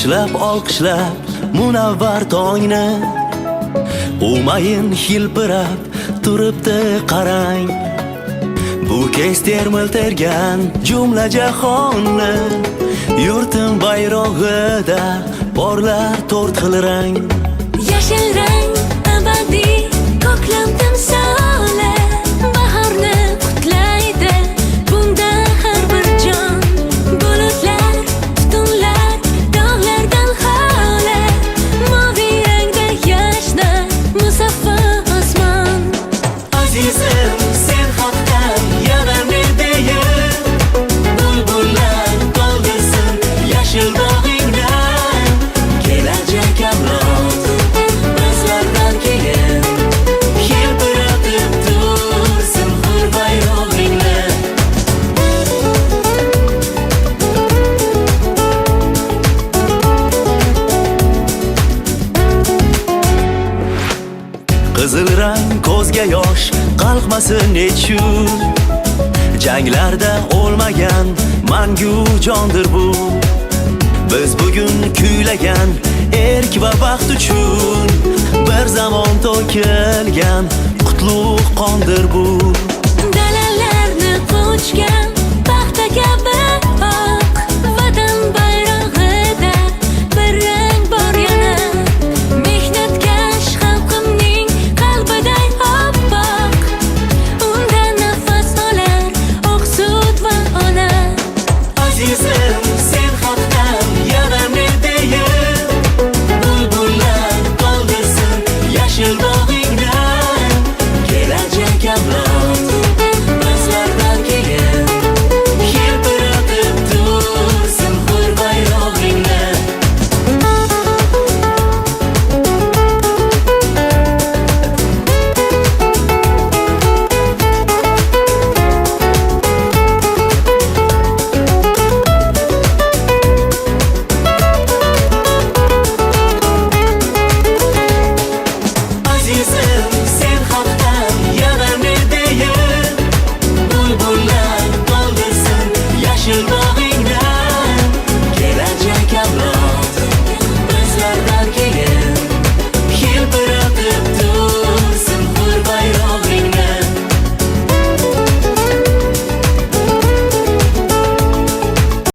Ushlab olqishlab munavvar tongni, umayin hilpirab turibdi qarang. Bu kez termiltirgan jumla jahonni, yurtim bayrog'ida porlar to'rt xil rang. Yashil rang abadiy ko'klam timsoli, bahorni qutlaydi bunda har bir jon. Bulutlar, tutunlar, dog'lardan xoli, moviy rangda yashna musaffo osmon. Azizim, sen haqdan yana ne deyim? Bulbullar to'ldirsin yashil bog'ingdan. Kelajak avlod bizlardan keyin hilpiratib tursin hur bayrog'ingni. Qizil rang ko'zga yosh qalqmasin nechun, janglarda o'lmagan mangu jondir bu. Biz bugun kuylagan erk va baxt uchun bir zamon to'kilgan qutlug' qondir bu.